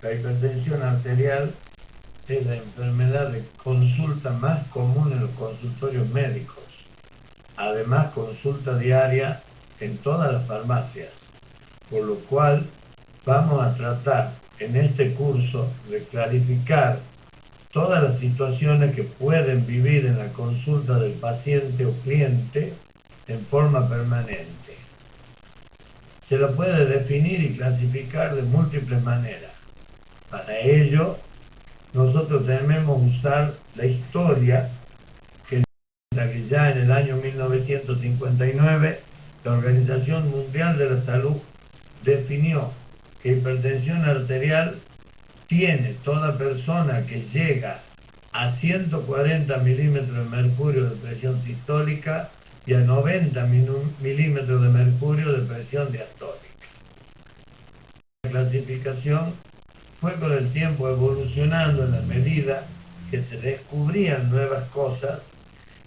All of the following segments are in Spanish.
La hipertensión arterial es la enfermedad de consulta más común en los consultorios médicos. Además, consulta diaria en todas las farmacias, por lo cual vamos a tratar en este curso de clarificar todas las situaciones que pueden vivir en la consulta del paciente o cliente en forma permanente. Se la puede definir y clasificar de múltiples maneras. Para ello, nosotros debemos usar la historia que ya en el año 1959 la Organización Mundial de la Salud definió que hipertensión arterial tiene toda persona que llega a 140 milímetros de mercurio de presión sistólica y a 90 milímetros de mercurio de presión diastólica. La clasificación fue con el tiempo evolucionando en la medida que se descubrían nuevas cosas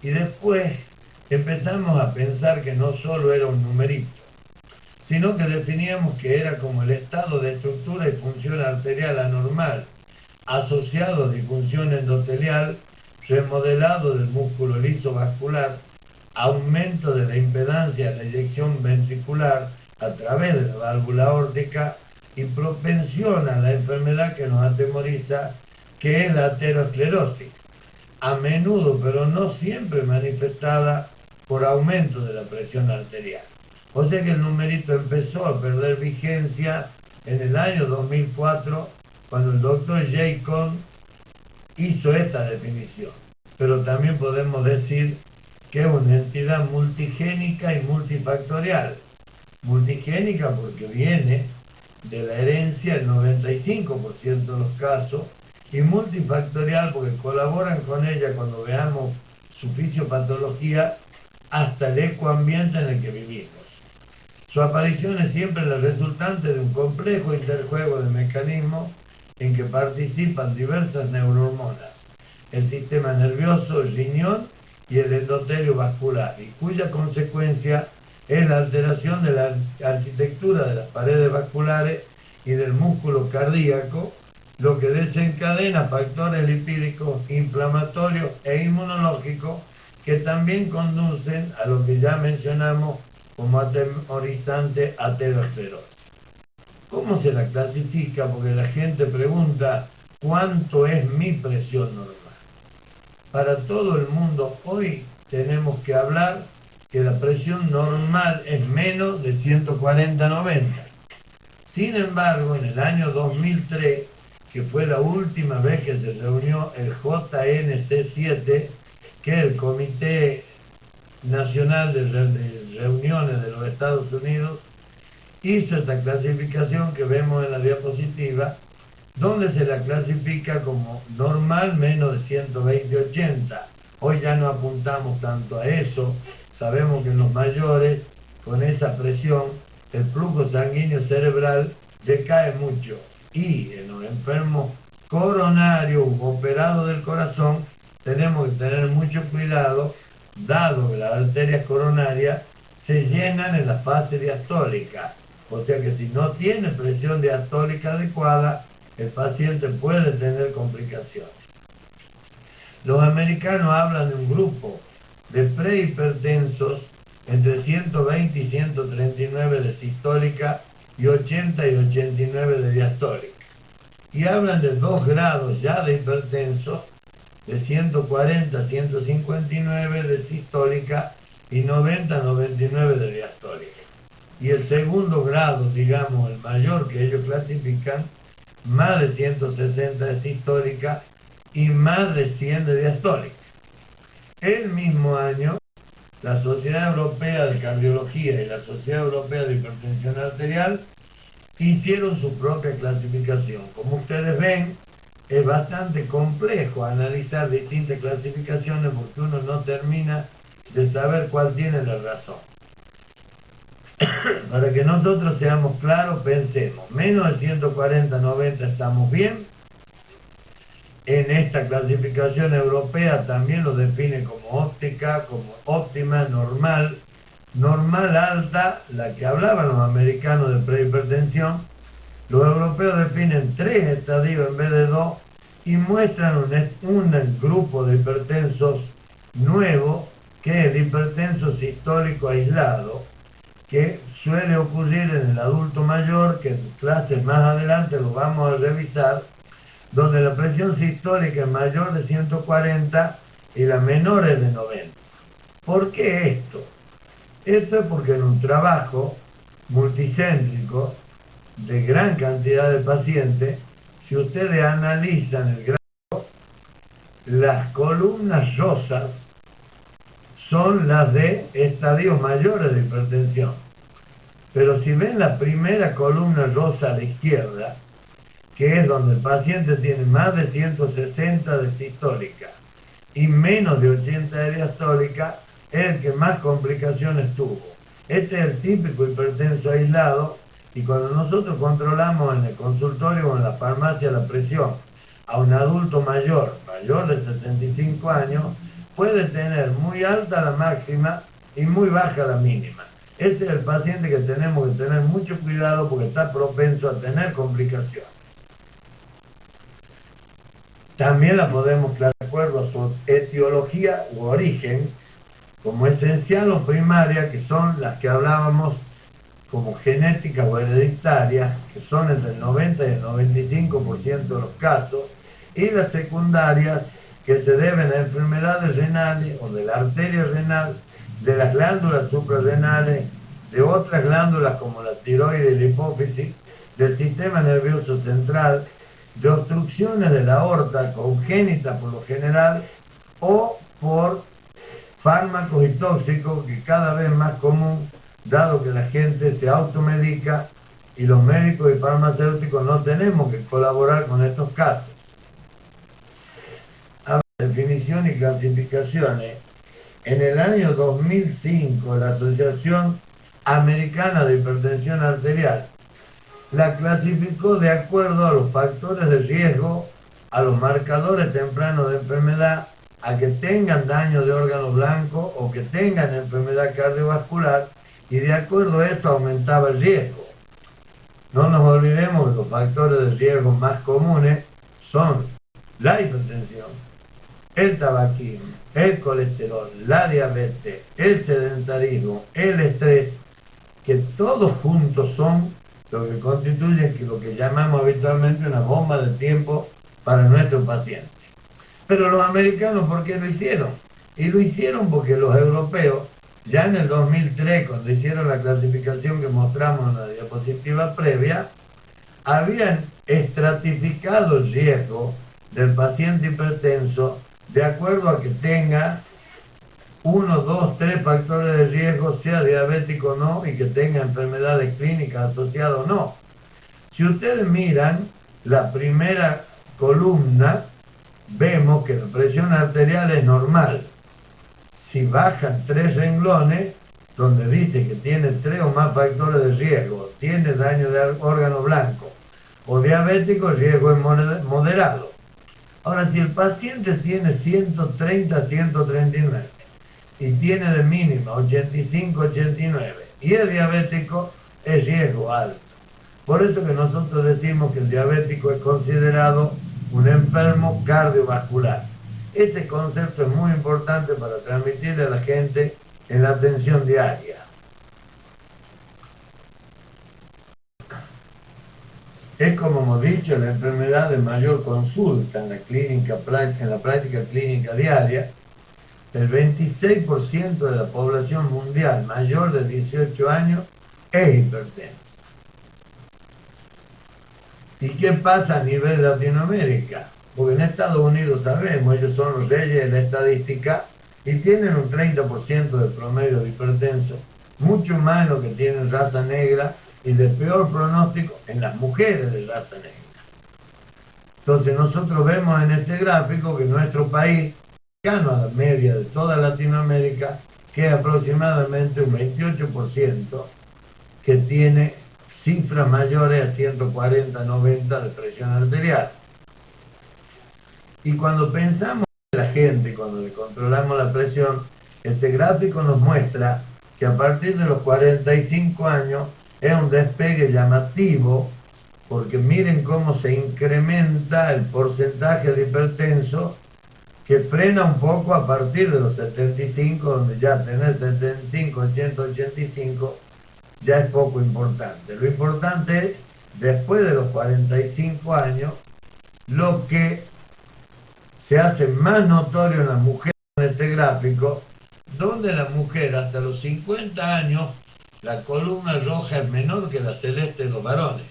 y después empezamos a pensar que no solo era un numerito, sino que definíamos que era como el estado de estructura y función arterial anormal, asociado a disfunción endotelial, remodelado del músculo liso vascular, aumento de la impedancia de la eyección ventricular a través de la válvula aórtica y propensión a la enfermedad que nos atemoriza, que es la aterosclerosis, a menudo pero no siempre manifestada por aumento de la presión arterial. O sea que el numerito empezó a perder vigencia en el año 2004, cuando el doctor Jacob hizo esta definición. Pero también podemos decir que es una entidad multigénica y multifactorial. Multigénica porque viene de la herencia el 95% de los casos, y multifactorial porque colaboran con ella cuando veamos su fisiopatología hasta el ecoambiente en el que vivimos. Su aparición es siempre la resultante de un complejo interjuego de mecanismos en que participan diversas neurohormonas, el sistema nervioso, el riñón y el endotelio vascular, y cuya consecuencia es la alteración de la arquitectura de las paredes vasculares y del músculo cardíaco, lo que desencadena factores lipídicos, inflamatorios e inmunológicos que también conducen a lo que ya mencionamos como atemorizante aterosclerosis. ¿Cómo se la clasifica? Porque la gente pregunta, ¿cuánto es mi presión normal? Para todo el mundo hoy tenemos que hablar que la presión normal es menos de 140/90. Sin embargo, en el año 2003, que fue la última vez que se reunió el JNC7, que es el Comité Nacional de Reuniones de los Estados Unidos, hizo esta clasificación que vemos en la diapositiva, donde se la clasifica como normal menos de 120/80. Hoy ya no apuntamos tanto a eso, sabemos que en los mayores, con esa presión, el flujo sanguíneo cerebral decae mucho, y en los enfermos coronarios u operados del corazón tenemos que tener mucho cuidado, dado que las arterias coronarias se llenan en la fase diastólica, o sea que si no tiene presión diastólica adecuada, el paciente puede tener complicaciones. Los americanos hablan de un grupo de prehipertensos entre 120 y 139 de sistólica y 80 y 89 de diastólica. Y hablan de 2 grados ya de hipertensos, de 140 a 159 de sistólica y 90 a 99 de diastólica. Y el segundo grado, digamos, el mayor que ellos clasifican, más de 160 de sistólica y más de 100 de diastólica. El mismo año, la Sociedad Europea de Cardiología y la Sociedad Europea de Hipertensión Arterial hicieron su propia clasificación. Como ustedes ven, es bastante complejo analizar distintas clasificaciones porque uno no termina de saber cuál tiene la razón. Para que nosotros seamos claros, pensemos, menos de 140/90 estamos bien. En esta clasificación europea también lo define como óptica, como óptima, normal alta, la que hablaban los americanos de prehipertensión, Los europeos definen 3 estadios en vez de 2 y muestran un grupo de hipertensos nuevo, que es el hipertenso sistólico aislado, que suele ocurrir en el adulto mayor, que en clases más adelante lo vamos a revisar, donde la presión sistólica es mayor de 140 y la menor es de 90. ¿Por qué esto? Esto es porque en un trabajo multicéntrico de gran cantidad de pacientes, si ustedes analizan el gráfico, las columnas rosas son las de estadios mayores de hipertensión. Pero si ven la primera columna rosa a la izquierda, que es donde el paciente tiene más de 160 de sistólica y menos de 80 de diastólica, es el que más complicaciones tuvo. Este es el típico hipertenso aislado, y cuando nosotros controlamos en el consultorio o en la farmacia la presión a un adulto mayor de 65 años, puede tener muy alta la máxima y muy baja la mínima. Ese es el paciente que tenemos que tener mucho cuidado porque está propenso a tener complicaciones. También la podemos clasificar de acuerdo a su etiología u origen, como esencial o primaria, que son las que hablábamos como genéticas o hereditarias, que son entre el 90 y el 95% de los casos, y las secundarias, que se deben a enfermedades renales o de la arteria renal, de las glándulas suprarrenales, de otras glándulas como la tiroides y la hipófisis, del sistema nervioso central, de obstrucciones de la aorta congénita por lo general, o por fármacos y tóxicos, que cada vez más común, dado que la gente se automedica y los médicos y farmacéuticos no tenemos que colaborar con estos casos. A ver, definición y clasificaciones. En el año 2005, la Asociación Americana de Hipertensión Arterial la clasificó de acuerdo a los factores de riesgo, a los marcadores tempranos de enfermedad, a que tengan daño de órgano blanco o que tengan enfermedad cardiovascular, y de acuerdo a esto aumentaba el riesgo. No nos olvidemos que los factores de riesgo más comunes son la hipertensión, el tabaquismo, el colesterol, la diabetes, el sedentarismo, el estrés, que todos juntos son lo que constituye lo que llamamos habitualmente una bomba de tiempo para nuestros pacientes. Pero los americanos, ¿por qué lo hicieron? Y lo hicieron porque los europeos, ya en el 2003, cuando hicieron la clasificación que mostramos en la diapositiva previa, habían estratificado el riesgo del paciente hipertenso de acuerdo a que tenga 1, 2, 3 factores de riesgo, sea diabético o no, y que tenga enfermedades clínicas asociadas o no. Si ustedes miran la primera columna, vemos que la presión arterial es normal. Si bajan 3 renglones, donde dice que tiene 3 o más factores de riesgo, tiene daño de órgano blanco o diabético, el riesgo es moderado. Ahora, si el paciente tiene 130, 139 y tiene de mínima 85, 89 y es diabético, es riesgo alto. Por eso que nosotros decimos que el diabético es considerado un enfermo cardiovascular. Ese concepto es muy importante para transmitirle a la gente en la atención diaria. Es, como hemos dicho, la enfermedad de mayor consulta en la práctica clínica diaria. El 26% de la población mundial mayor de 18 años es hipertensa. ¿Y qué pasa a nivel de Latinoamérica? Porque en Estados Unidos sabemos, ellos son los reyes de la estadística y tienen un 30% del promedio de hipertenso, mucho más en lo que tienen raza negra y de peor pronóstico en las mujeres de raza negra. Entonces nosotros vemos en este gráfico que nuestro país, cercano a la media de toda Latinoamérica, que es aproximadamente un 28% que tiene cifras mayores a 140, 90 de presión arterial. Y cuando pensamos en la gente, cuando le controlamos la presión, este gráfico nos muestra que a partir de los 45 años es un despegue llamativo porque miren cómo se incrementa el porcentaje de hipertensos, que frena un poco a partir de los 75, donde ya tener 75, 80, 85 ya es poco importante. Lo importante es, después de los 45 años, lo que se hace más notorio en las mujeres en este gráfico, donde la mujer hasta los 50 años, la columna roja es menor que la celeste de los varones.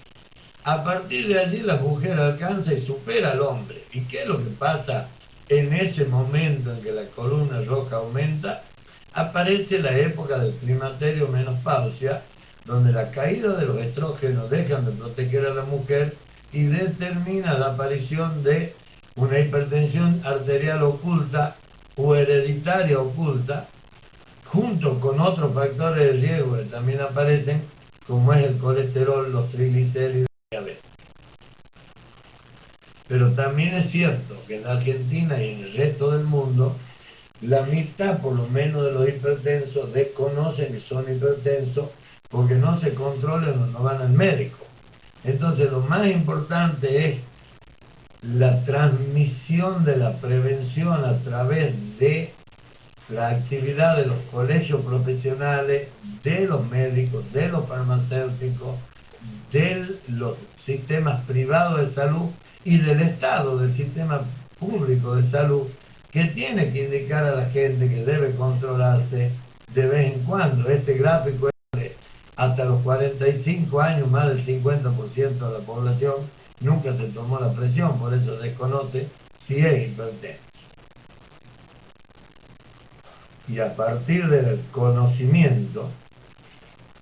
A partir de allí la mujer alcanza y supera al hombre. ¿Y qué es lo que pasa en ese momento en que la columna roja aumenta? Aparece la época del climaterio menopausia, donde la caída de los estrógenos dejan de proteger a la mujer y determina la aparición de una hipertensión arterial oculta o hereditaria oculta, junto con otros factores de riesgo que también aparecen, como es el colesterol, los triglicéridos y la diabetes. Pero también es cierto que en la Argentina y en el resto del mundo, la mitad por lo menos de los hipertensos desconocen que son hipertensos porque no se controlan o no van al médico. Entonces lo más importante es la transmisión de la prevención a través de la actividad de los colegios profesionales, de los médicos, de los farmacéuticos, de los sistemas privados de salud y del Estado, del sistema público de salud, que tiene que indicar a la gente que debe controlarse de vez en cuando. Este gráfico es de hasta los 45 años, más del 50% de la población nunca se tomó la presión, por eso desconoce si es hipertenso. Y a partir del conocimiento,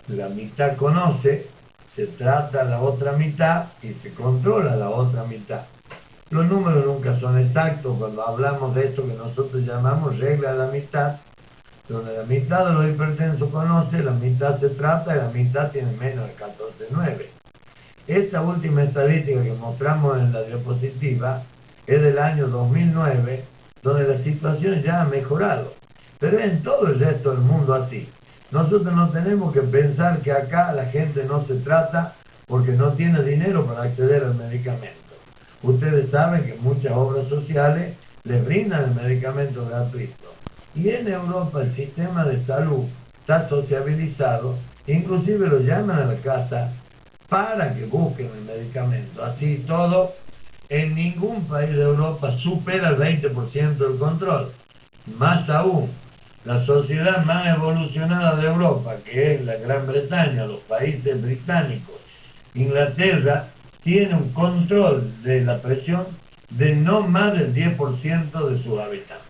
la mitad conoce, se trata la otra mitad y se controla la otra mitad. Los números nunca son exactos cuando hablamos de esto que nosotros llamamos regla de la mitad, donde la mitad de los hipertensos conoce, la mitad se trata y la mitad tiene menos de 14,9. Esta última estadística que mostramos en la diapositiva es del año 2009, donde la situación ya ha mejorado. Pero es en todo el resto del mundo así. Nosotros no tenemos que pensar que acá la gente no se trata porque no tiene dinero para acceder al medicamento. Ustedes saben que muchas obras sociales les brindan el medicamento gratuito. Y en Europa el sistema de salud está sociabilizado, inclusive lo llaman a la casa para que busquen el medicamento. Así todo, en ningún país de Europa supera el 20% del control. Más aún, la sociedad más evolucionada de Europa, que es la Gran Bretaña, los países británicos, Inglaterra, tiene un control de la presión de no más del 10% de sus habitantes.